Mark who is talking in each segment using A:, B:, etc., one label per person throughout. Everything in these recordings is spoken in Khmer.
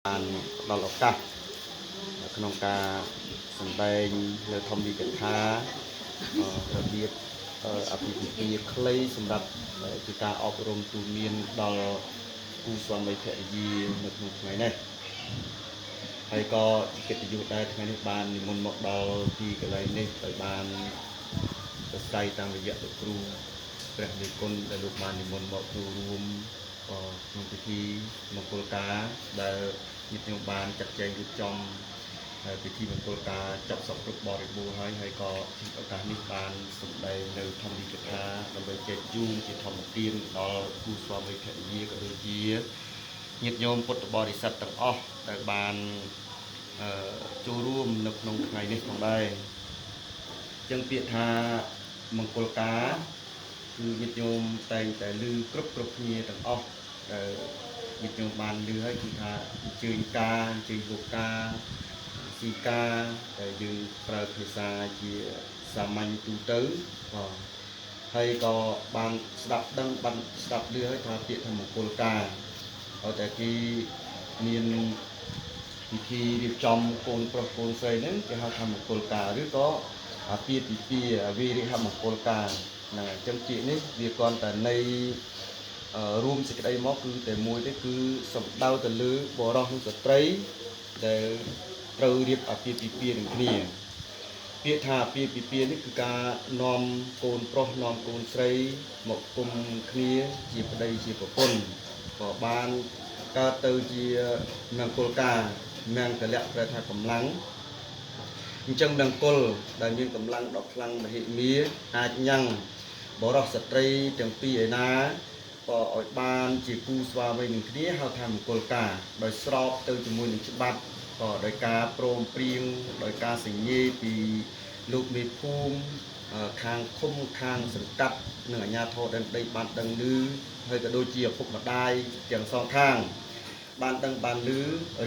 A: បានដល់ឱកាសក្នុងការសម្ដែងនៅធម្មវិកថារបៀបអភិភិពាខ្លីសម្រាប់ជាការអប់រំទូមានដល់គូស្វាមីភរិយានៅក្នុងថ្ងៃនេះហើយក៏កិត្តិយសដែរថ្ងៃនេះបាននិមន្តមកដល់ទីកន្លែងនេះដោយបានប្រស័យតាមរយៈលោកគ្រូព្រះមេគុណដែលលោកបាននិមន្តមកចូលរួមក្នុងពិធីមង្គលការដែលញាតិញោមបានចាត់ចែងរៀបចំពិធីមង្គលការចាប់សពគ្រប់បរិបូរណ៍ហើយក៏ឱកាសនេះបានសម្ដែងនៅធម្មវិកថាដើម្បីចែកជូនជាធម្មទានដល់គូស្វាមីភរិយាក៏ដូចជាញាតិញោមពុទ្ធបរិស័ទទាំងអស់ដែលបានចូលរួមនៅក្នុងថ្ងៃនេះផងដែរចឹងពាក្យថាមង្គលការគឺញាតិញោមតែងតែឮគ្រប់គ្នាទាំងអស់ដែលញាតិញោមបានឮហើយគឺថាអញ្ជើញការអញ្ជើញលោកការស៊ីការដែលយើងប្រើភាសាជាសាមញ្ញទូទៅហើយក៏បានស្ដាប់ដឹងបានស្ដាប់ឮហើយថាពាក្យថាមង្គលការឲ្យតែគេមានពិធីរៀបចំកូនប្រុសកូនស្រីហ្នឹងគេហៅថាមង្គលការឬក៏អាពាហ៍ពិពាហ៍វិរិយមង្គលការណាអញ្ចឹងពាក្យនេះវាគ្រាន់តែនៃរួមសេចក្តីមកគឺតែមួយទេគឺសំដៅទៅលើបរិសុទ្ធនិងស្ត្រីដែលត្រូវរៀបអាពាហ៍ពិពាហ៍នឹងគ្នាពាក្យថាអាពាហ៍ពិពាហ៍នេះគឺការនាំកូនប្រុសនាំកូនស្រីមកគុំគ្នាជាប្តីជាប្រពន្ធក៏បានកើតទៅជាមង្គលការមង្គលៈប្រែថាកម្លាំងអញ្ចឹងមង្គលដែលមានកម្លាំងដ៏ខ្លាំងមហិមាអាចញ៉ាំងបរិសុទ្ធស្ត្រីទាំងពីរឯណាក៏ឲ្យបានជាគូស្វាមីនឹងគ្នាហៅថាមង្គលការដោយស្របទៅជាមួយនឹងច្បាប់ក៏ដោយការព្រមព្រៀងដោយការសញ្ញេពីលោកមេភូមិខាងឃុំខាងសង្កាត់និងអាជ្ញាធរដែនដីបានដឹងឮហើយក៏ដូចជាឪពុកម្ដាយទាំងសងខាងបានដឹងបានឮ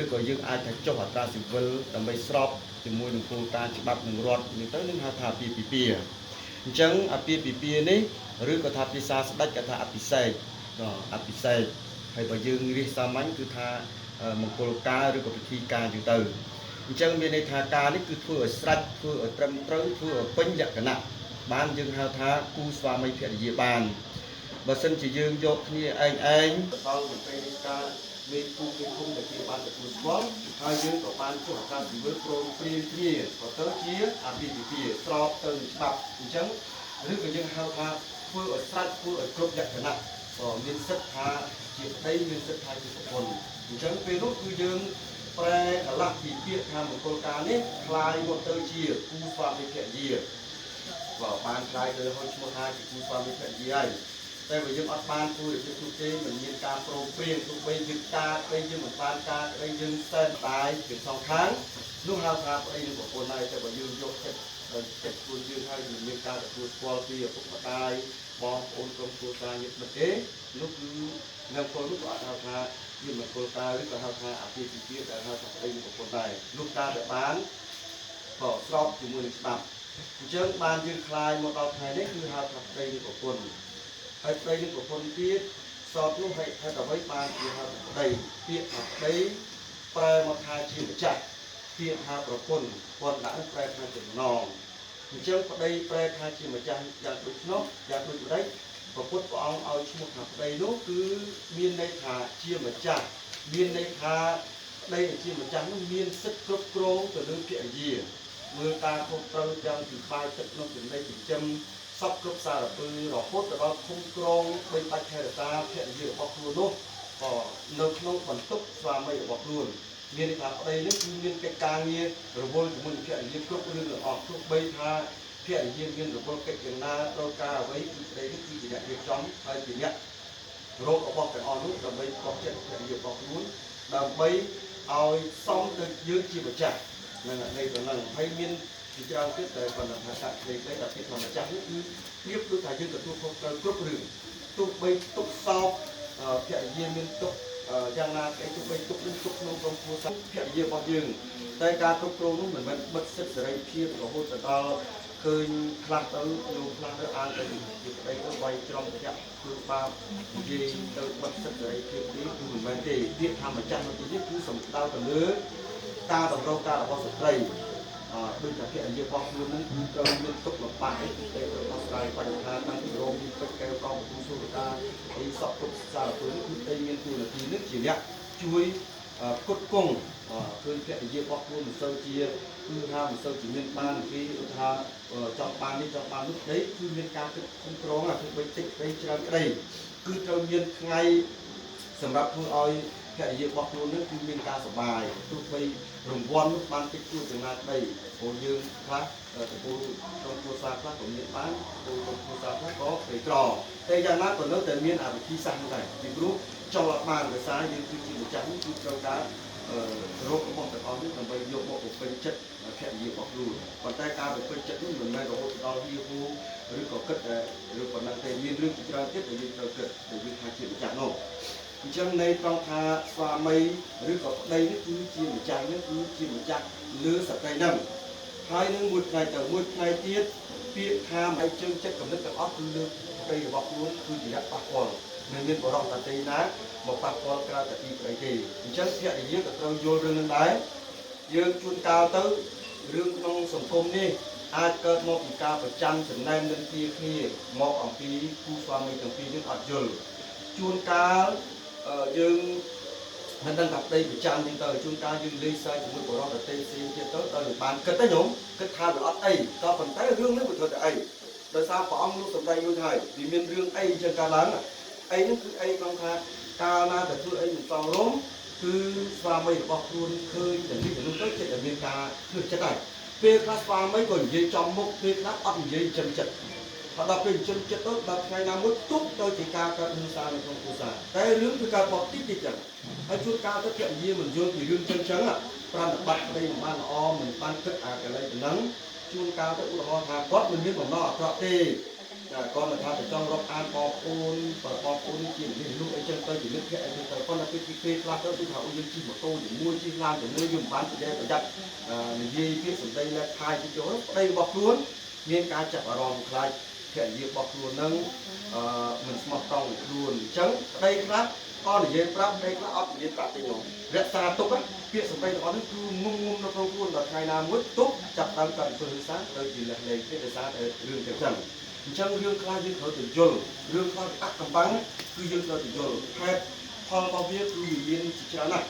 A: ឬក៏យើងអាចថាចុះអត្រាស៊ីវិលដើម្បីស្របជាមួយនឹងគោលការណ៍ច្បាប់នឹងរដ្ឋនេះទៅនឹងហៅថាអាពាហ៍ពិពាហ៍អញ្ចឹងអាពាហ៍ពិពាហ៍នេះឬក៏ថាភាសាស្ដេចគេថាអភិសេកហើយបើយើងរៀបសាមញ្ញគឺថាមង្គលការឬក៏ពិធីការចឹងទៅអញ្ចឹងមានន័យថាការនេះគឺធ្វើឲ្យស្រេចធ្វើឲ្យត្រឹមត្រូវធ្វើឲ្យពេញលក្ខណៈបានយើងហៅថាគូស្វាមីភរិយាបានបើសិនជាយើងយកគ្នាឯងដល់មន្ត្រីរាជការមេភូមិមេឃុំដែលគេបានទទួលស្គាល់ហើយយើងក៏បានចុះអត្រាជីវិតព្រមព្រៀងគ្នាក៏ទៅជាអាពាហ៍ពិពាហ៍ស្របទៅនឹងច្បាប់អញ្ចឹងឬក៏យើងហៅថាធ្វើឲ្យស្រេចធ្វើឲ្យគ្រប់លក្ខណៈក៏មានសិទ្ធិថាជាប្តីមានសិទ្ធិថាជាប្រពន្ធអញ្ចឹងពេលនោះគឺយើងប្រែកន្លះពីពាក្យថាមង្គលការនេះคล้ายមកទៅជាគូស្វាមីភរិយាក៏បានคล้ายទៅឲ្យឈ្មោះថាជាគូស្វាមីភរិយាហើយតែបើយើងអត់បានធ្វើដូចនោះទេមិនមានការព្រមព្រៀងទោះបីយើងការក្តីយើងមិនបានការក្តីយើងសែនតាយពីសងខាងនោះហៅថាប្តីនិងប្រពន្ធហើយតែបើយើងយកចិត្តខ្លួនយើងហើយមិនមានការទទួលស្គាល់ពីឪពុកម្ដាយបងប្អូនក្រុមគ្រួសារញាតិមិត្តទេនោះគឺនៅពលនោះក៏អាចហៅថាជាមង្គលការឬក៏ហៅថាអាពាហ៍ពិពាហ៍ដែលហៅថាប្តីនិងប្រពន្ធដែរនោះការដែលបានក៏ស្របជាមួយនឹងច្បាប់អញ្ចឹងបានយើងคลายមកដល់ថ្ងៃនេះគឺហៅថាប្តីនិងប្រពន្ធហើយប្តីនិងប្រពន្ធទៀតសពនោះហេតុអ្វីបានជាហៅថាប្តីពាក្យថាប្តីប្រែមកថាជាម្ចាស់ពាក្យថាប្រពន្ធគាត់ដាក់ប្រែថាចំណងអញ្ចឹងប្តីប្រែថាជាម្ចាស់យ៉ាងដូច្នោះយ៉ាងដូចម្ដេចព្រះពុទ្ធព្រះអង្គឲ្យឈ្មោះថាប្តីនោះគឺមានន័យថាជាម្ចាស់មានន័យថាប្តីជាម្ចាស់នោះមានសិទ្ធិគ្រប់គ្រងទៅលើភរិយាមើលការគ្រប់ត្រូវទាំងពីបាយទឹកក្នុងចំណីចិញ្ចឹមសពគ្រប់សារពើរហូតដល់ឃុំក្រងបីបាច់ថែរក្សាភរិយារបស់ខ្លួននោះក៏នៅក្នុងបន្ទុកស្វាមីរបស់ខ្លួនមានន័យថាប្តីនេះគឺមានកិច្ចការងាររវល់ជាមួយភរិយាគ្រប់រឿងទាំងអស់ទោះបីថាភរិយាមានរវល់កិច្ចយ៉ាងណាត្រូវការអ្វីគឺប្តីនេះគឺជាអ្នករៀបចំហើយជាអ្នករករបស់ទាំងអស់នោះដើម្បីកប់ចិត្តភរិយារបស់ខ្លួនដើម្បីឲ្យសមទៅយើងជាម្ចាស់នឹងនៃទៅនឹងហើយមានជាច្រើនទៀតតែប៉ុន្តែថាកាត់ផ្លេចតែពីធម្មចាស់នេះគឺព្រៀបដូចថាយើងទទួលខុសត្រូវគ្រប់រឿងទោះបីទុកសោកភរិយាមានទុកយ៉ាងណាគេទោះបីទុកនឹងទុកក្នុងក្រុមគ្រួសារភរិយារបស់យើងតែការគ្រប់គ្រងនោះមិនមែនបិទសិទ្ធិសេរីភាពរហូតដល់ คืนคลาดเตอร์ดูคลาดเตอร์อ่านไปอยู่ไปก็ไวจอมจะคือปายีเตอร์บัดสักเลยคือนี้คือเหมือนมันตีเรียกทำมาจังมันตีคือสมดาวต่างเนื้อตาต่างเราตาต่างเราสตรีด้วยจากที่อันเดียวบอกluônนั้นคือเราเลือกตกหลับไปเตะเราสลายปัญหาตั้งที่โรงมีเป็นแก้วกองผู้สู้ตาไอ้สอบตกสาวตัวนี้คือเตะเงินตัวละทีนึกจีเนี้ยช่วยกดกงคือที่อันเดียวบอกluôn một sâu chiaคือทำmột sâu chỉ miền ban cáiทำchọn ban đi chọn ban lúc đấyคือmiền caoคือkhông cóคือไปติดไปเจอcái đâyคือเราเมียนไงสำหรับผู้อ้อยแค่เยอะบอกluônนั้นคือเมียนกาสบายทุกไปรวมวันลูกบ้านติดอยู่ตรงนั้นได้โอ้ยืนพระผู้ตรงผู้สาพระของเมียนบ้านผู้ตรงผู้สาพระก็ไปกรอแต่อย่างนั้นตอนนั้นแต่เมียนอาจจะขี้สั่งได้ที่รู้trong lạc bàn về sángยืนคือmột trắngคือtrong cá rốt của bọn tao biết là bây giờ bọn của phân chất khẽ nhiều bọc lùi còn tay cao của phân chất nó mình may có hỗ trợ nhiều vô rồi có cất rồi còn năng tề miên lương cho tiếp để đi tàu cất để đi khai triển chạm nổ trong này trong tha xoa mây rồi có đây nó cứ chia một trang nó cứ chia một trang lứa sập tay nằm hai nước một ngày tiết tiết tham hay chân chất cầm nước cầm óc cứ lứa đây bọc luôn cứ chỉ đặt bạc quần nên có rong tạt tây ná một bạc quần cao tạt đi cái gì chân hiện thì dưới cái vô rừng lên đáy dương chuôn cao tới rừng trong sông côm đi ai cơ một bị cao phải chăn sừng nem lên kia khi một ở phía khu xoa mình từ phía đến ở trường chuôn cao dương mình đang gặp đây bị chăn đi tới chuôn cao dương ly sai chúng tôi có rong tạt tây xin kia tới bàn cất tới nhúng cất tha được ở đây có phần tay rương nó bị thuật đây đời sao có ông lúc sầm đây như thế vì miền rương ấy trên cá lớn ấy nó cứ ấy trong tha cao naแต่คือไอ้หนุ่มฟองล้มคือฟาร์มไม่บอกคุณเคยแต่ที่ผมต้องเจ็ดอเมริกาคือจะได้เพื่อคลาสฟาร์มไม่ก่อนยืนจอมมุกเพื่อคลาสอัพยืนจำจัดพอเราเป็นจำจัดต้องแบบไงนามุดทุกโดยที่การการดูซาในของกูซาแต่เรื่องคือการบอกติดติดจังไอ้ชุดการถ้าเกี่ยยืนเหมือนโยนที่เรื่องจังอ่ะปราณบัตรได้บ้านอ้อมเหมือนบ้านคึกอะไรแบบนั้นชุดการถ้าอุดรธาก็มันมีของนอกเพราะที่con là tha để trong rộng an bò côn và bò côn chỉ những lúc ấy chân tôi chỉ nước hệ thì con là cái là tôi thảo những chi một tô để mua chi làm để mua dùng bán để đây phải đặt gì cái sườn đây là hai cái chỗ đây bọc luôn miếng cá chặt vào ròn lại hiện gì bọc luôn nâng mình mọc trồng luôn trắng đây là con để dây prap đây là ốc dây prap thì nhổ vẹt xa túc á việc sườn đây nó cứ ngung nó không luôn là ngày nào mới túc chặt đang cần phương sáng tôi chỉ là lấy cái để xa để đường tiểu trần chân dương khai dương khởi từ dồn dương khai ác cầm bắn cứ dương khởi từ dồn hai phong bao viết cứ yên chỉ cho này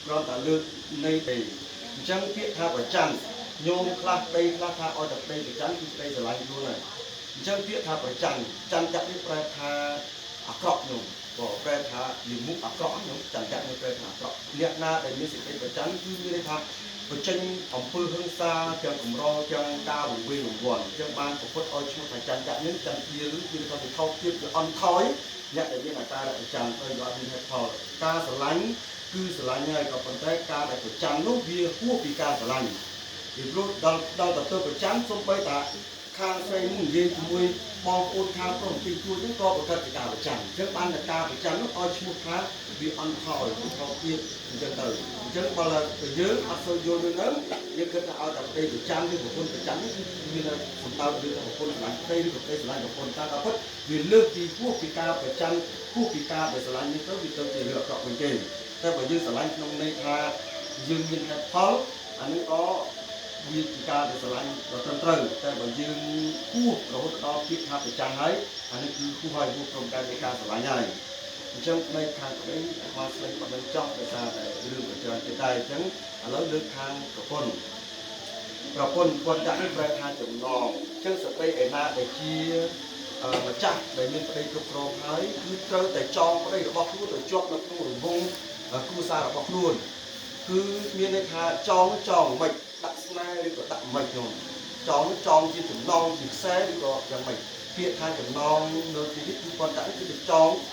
A: còn ta lược này thì chân viết tha và chăn nhôm khai đây khai tha ở đây thì chắn đây là lạnh luôn này chân viết tha và chăn chặt cái pre tha cọp nhung bỏ pre tha liền múc cọp nhung chặt cái pre tha cọp liệt na để miếng xịt đây và chắn cứ như đây tha và chân ông phơi hương xa chân cùng ro chân cao vùng quê vùng quần chân ban của phật ơi chúng phải chăn chặt những chân kia lưới kia có thể khâu tiếp được ăn thói nhận để biết là ta lại chăn ơi gọi đi hết thò ta sờ lánh cứ sờ lánh này còn phần tay ta lại phải chăn lúc bia cua vì ca sờ lánh thì lúc đau tập tôi phải chăn xong bay ta khang xoay mùng dê mùi bong ôn khang trong tình chua những co của ta thì cả phải chăn chân ban là ta phải chăn lúc ơi chúng khá vì ăn thòi thò kia chân từ chân bao là nhớ ăn sôi vô nữa nhưng khi ta ở tập đây để chăn thì một con phải chăn như là chúng ta đưa một con lại đây một đây lại một con ta đã mất vì lương thì quốc phi ca phải chăn quốc phi ca phải sờ lạnh như thế vì tôi thì lựa chọn mình kề theo bởi như sờ lạnh trong đây tha dương nhiên hay pháo anh ấy có vì phi ca phải sờ lạnh và trơn trơn theo bởi dương quốc rồi đó phi ca phải chăn ấy anh ấy cứ khu hoài vô trong cái ca sờ lạnh này trong đây khang cái hoa xây còn bên trong để ra để đưa vào chơi cái tay trắng lớn nước khang của quân đã đi về hai chục nò chân sợi dây ở na để chia mà chặt để mình đây chụp rồi thấy cứ chơi để trong đây là bọc luôn để chốt nó cũng vùng cứ xa là bọc luôn cứ miền đây thà tròn mạch đặt snai đi có đặt mạch rồi tròn chỉ chụp non chỉ xe đi có chẳng mạch hiện hai chấm non nơi thì con đã được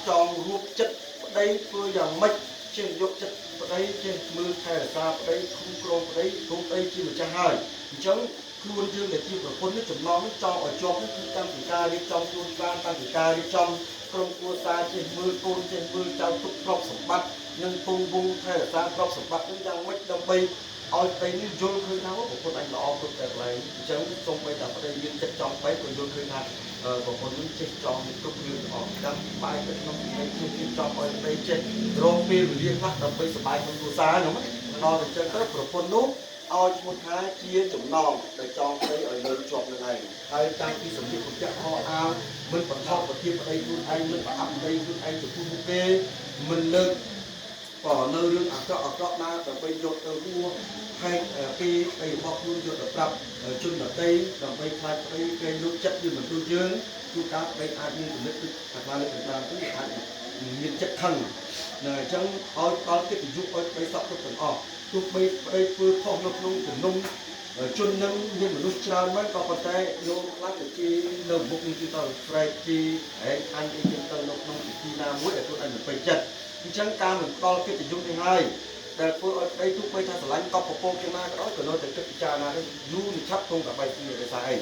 A: tròn ruột chất đây vừa dạng mạch trên ruột chất đây trên mưa thay là xa đây không đây chỉ một trang hai chống luôn dương để chịu của quân nước chấm non cho ở trong cái tăng thủy ca đi trong luôn ban tăng thủy ca đi trong trong cua xa trên mưa trao túc rọc sổng bắt nhưng tung vung thay là xa rọc sổng bắt những trang mạch đông bay ឲ្យប្តីនេះយល់ឃើញថាប្រពន្ធអញល្អគ្រប់តែកន្លែងអញ្ចឹងសូមបីតែប្តីមានចិត្តចង់បែកក៏យល់ឃើញថាប្រពន្ធនេះចេះចង់គ្រប់រឿងអស់តាមពីបាយទៅក្នុងទីនេះចេះចង់ឲ្យប្តីចេះរកពេលវេលាខ្លះដើម្បីសប្បាយក្នុងគ្រួសារហ្នឹងដល់តែអញ្ចឹងទៅប្រពន្ធនោះឲ្យឈ្មោះថាជាចំណងដែលចង់ប្តីឲ្យលើជាប់នឹងឯងហើយតាំងពីសម្លៀកបំពាក់ខោអាវមិនបន្ថប់ប្រទាបប្តីខ្លួនឯងមិនប្រអាប់ប្តីខ្លួនឯងចំពោះមុខគេមិនលើកក៏នៅរឿងអាក្រក់ណាដើម្បីយកទៅហួហេតុពីប្តីរបស់ខ្លួនយកទៅប្រាប់ជនដទៃដើម្បីខ្លាចប្តីគេយកចិត្តយើងមិនទូយើងគឺការប្តីអាចមានគំនិតដូចអាខ្លះលើកឡើងទៅអាចមានចិត្តខឹងអញ្ចឹងឲ្យដល់កិត្តិយសឲ្យប្តីសពគ្រប់ទាំងអស់ទោះបីប្តីធ្វើខុសនៅក្នុងជំនុំជននឹងមានមនុស្សច្រើនមែនក៏ប៉ុន្តែលោកខ្លះទៅជានៅមុខនេះគឺទៅស្រែកជាហែងអញអីចឹងទៅនៅក្នុងពិធីណាមួយដែលខ្លួនឯងមិនពេញចិត្តអញ្ចឹងការមិនដល់កិត្តិយសនេះហើយដែលធ្វើឲ្យប្តីទោះបីថាស្រឡាញ់ក៏ប្រពន្ធជាណាក៏ដោយក៏នៅតែគិតពិចារណាទៅយូរនេះឆាប់គង់តែបែកគ្នាដោយសារអី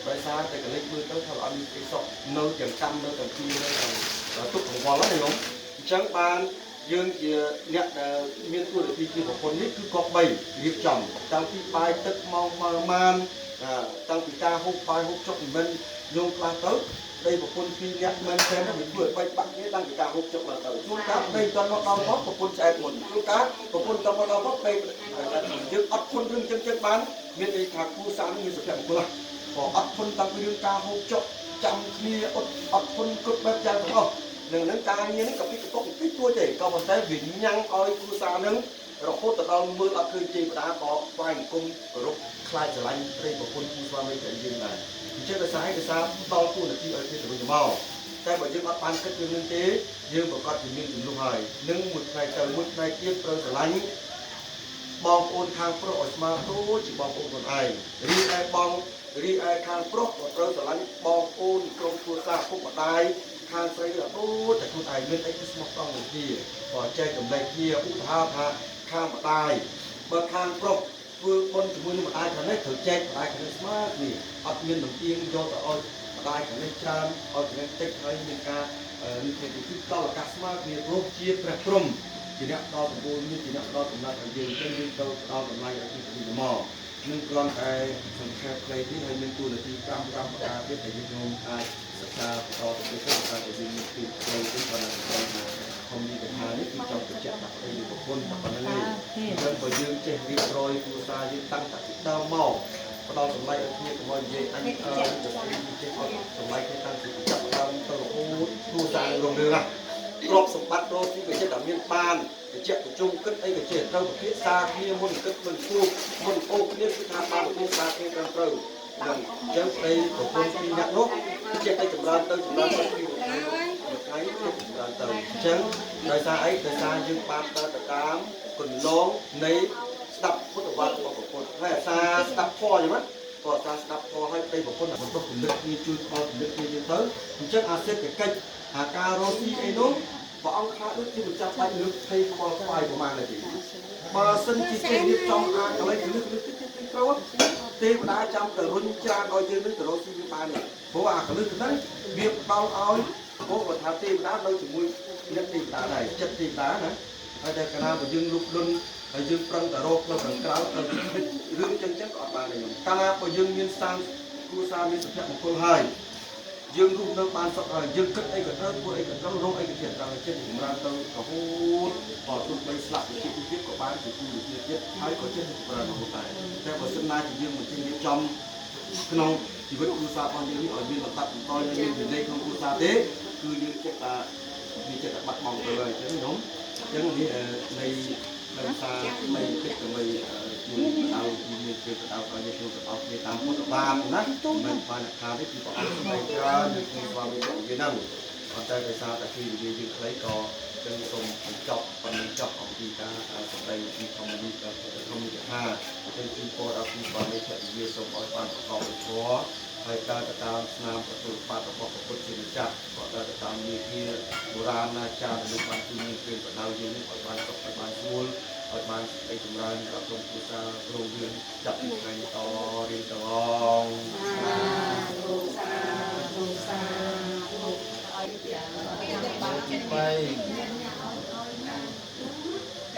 A: ដោយសារតែកលិចមើលទៅថាអត់មានគេសក់នៅទាំងកម្មនៅទាំងពីនៅទាំងទុកកង្វល់ហ្នឹងញោមអញ្ចឹងបានយើងជាអ្នកដែលមានទួនាទីជាប្រពន្ធនេះគឺគប្បីរៀបចំតាំងពីបាយទឹកម៉ោងម៉ានតាំងពីការហូបបាយហូបចុកមិនយោងខ្លះទៅដីប្រពន្ធពីរអ្នកមិនតែមិនធ្វើឲ្យបែកបាក់គ្នាតាំងពីការហូបចុកឡើងទៅជួនកាលដីតន់មកដល់មកប្រពន្ធឆ្អែតមុនជួនកាលប្រពន្ធតន់មកដល់មកដីយើងអត់ធន់រឿងចឹងបានមានន័យថាគូសានេះមានសុភមង្គលក៏អត់ធន់តាំងពីរឿងការហូបចុកចាំគ្នាអត់ធន់គ្រប់បែបយ៉ាងទាំងអស់នឹងការងារនេះក៏ពីកតុកបន្តិចតួចទេក៏ប៉ុន្តែវាញ៉ាំងឲ្យគ្រួសារនឹងរហូតទៅដល់មើលអត់ឃើញទេវតាក៏ស្វែងអង្គមគោរពខ្លាចស្រឡាញ់ព្រៃប្រពន្ធគូស្វាមីតែយើងដែរអញ្ចឹងដោយសារដល់ទូនាទីឲ្យគេទៅវិញមកតែបើយើងអត់បានគិតរឿងនេះទេយើងប្រកាសជាមានចំនួនហើយនឹងមួយថ្ងៃទៅមួយថ្ងៃទៀតត្រូវស្រឡាញ់បងប្អូនខាងប្រុសឲ្យស្មើដូចជាបងប្អូនខ្លួនឯងរីឯខាងប្រុសក៏ត្រូវស្រឡាញ់បងប្អូនក្រុមគ្រួសារពុកម្ដាយខាងស្រីក៏ដូចតែខ្លួនឯងមានអីគឺស្មោះត្រង់នឹងគ្នាក៏ចែកចំណែកគ្នាឧទាហរណ៍ថាខាងម្ដាយបើខាងប្រុសធ្វើបុណ្យជាមួយនឹងម្ដាយខាងនេះត្រូវចែកម្ដាយខាងនេះស្មើគ្នាអត់មានលំអៀងយកទៅឲ្យម្ដាយខាងនេះច្រើនឲ្យខាងនេះតិចហើយមានការនេះគេគឺដល់ឱកាសស្មើគ្នាព្រោះជាព្រះព្រំជាអ្នកដល់ដំបូលមានជាអ្នកដល់កំណត់ឲ្យយើងចឹងយើងទៅដល់តម្លៃឲ្យពីមកនឹងគ្រាន់តែសង្ខេបខ្លីនេះហើយមានទូនាទី5ប្រការទៀតដែលយើងអាចសិក្សាបន្តទៅទៀតថាយើងមានពីខ្លីទៅប៉ុណ្ណឹងទៅធម្មតាថានេះគឺចង់បញ្ជាក់ថាប្រពន្ធប៉ុណ្ណឹងឯងហើយបើយើងចេះរៀបរយគ្រួសារយើងតាំងតែពីដើមមកផ្ដល់តម្លៃឲ្យគ្នាកុំឲ្យនិយាយអញចេះឲ្យតម្លៃគ្នាតាំងពីចាប់ដើមទៅរហូតគ្រួសាររុងរឿងណាទ្រព្យសម្បត្តិរស់ទីក៏ចិត្តតែមានបានបញ្ជាក់ប្រជុំគិតអីក៏ចេះត្រូវពិភាក្សាគ្នាមុនគិតមុនគូមុនអូគ្នាគឺថាបានពិភាក្សាគ្នាត្រឹមត្រូវនឹងអញ្ចឹងស្ដីប្រពន្ធពីរនាក់នោះចេះតែចម្រើនទៅចម្រើនទៅពីថ្ងៃទៅចម្រើនទៅអញ្ចឹងដោយសារអីដោយសារយើងបានដើរទៅតាមគន្លងនៃស្ដាប់ពុទ្ធវត្តរបស់ប្រពន្ធហើយអាសាស្ដាប់ធម៌អញ្ចឹងណាក៏អាសាស្ដាប់ធម៌ឲ្យប្តីប្រពន្ធបន្តគំនិតគ្នាជួយផ្ដល់គំនិតគ្នាយើងទៅអញ្ចឹងអាសេដ្ឋកិច្ចអាការរស់ទីអីនោះព្រះអង្គថាដូចជាម្ចាស់បាច់លើកភ័យខ្វល់ខ្វាយប្រមាណនាទីបើសិនជាគេរៀបចំអាកន្លែងលើកត្រូវទេវតាចាំទៅរុញច្រានឲ្យយើងនឹងទៅរស់ទីវាបានព្រោះអាកន្លែងហ្នឹងវាផ្ដល់ឲ្យព្រោះគាត់ថាទេវតានៅជាមួយអ្នកទេវតាដែរចិត្តទេវតាណាហើយតែកាលណាបើយើងលុបលុនហើយយើងប្រឹងតែរកនៅខាងក្រៅទៅរឿងចឹងក៏អត់បានដែរកាលណាបើយើងមានសាងគ្រួសារមានសុភមង្គលហើយយើងរស់នៅបានសុខហើយយើងគិតអីក៏ត្រូវធ្វើអីក៏ត្រូវរកអីក៏ជាត្រូវចិត្តចម្រើនទៅរហូតក៏ទោះបីស្លាប់ទៅទៀតក៏បានជាគូវិជាទៀតហើយក៏ចិត្តចម្រើនរហូតដែរតែបើសិនណាជាយើងមិនចេះរៀបចំក្នុងជីវិតគ្រួសាររបស់យើងនេះឲ្យមានលំដាប់បន្តមានវិន័យក្នុងគ្រួសារទេគឺយើងចិត្តថាវាចិត្តតែបាត់បង់ទៅហើយអញ្ចឹងខ្ញុំអញ្ចឹងនេះនៃសារនៃទឹកដើម្បីជួយឲ្យមានពេលទៅដល់ឲ្យយើងទៅអស់គ្នាតាមពុទ្ធបាតណាមិនបានខាងនេះគឺព្រះអង្គសម្ដែងច្រើននៅក្នុងស្វាមីរបស់យើងហ្នឹងប៉ុន្តែដោយសារតែពីនិយាយយើងខ្លីក៏ចឹងសូមបញ្ចប់អំពីការសម្ដែងពីធម្មនេះក៏ធម្មនេះថាចឹងជូនពរដល់ពីស្វាមីភរិយាសូមឲ្យបានប្រកបដោយធម៌ហើយការទៅតាមស្នាមប្រពុតបាតរបស់ព្រះពុទ្ធជាម្ចាស់ក៏ដើរទៅតាមនីតិបុរាណាចារ្យលោកបានជួយមានពេលបដៅយើងនេះឲ្យបានសុខឲ្យបានស្រួលឲ្យបានសេចក្ដីចម្រើនដល់ក្រុមគ្រួសារក្រុមយើងចាប់ពីថ្ងៃនេះតរៀងតង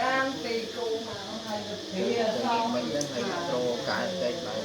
B: đang tì cụ mà không hay được thì mình đang thấy pro cái đây là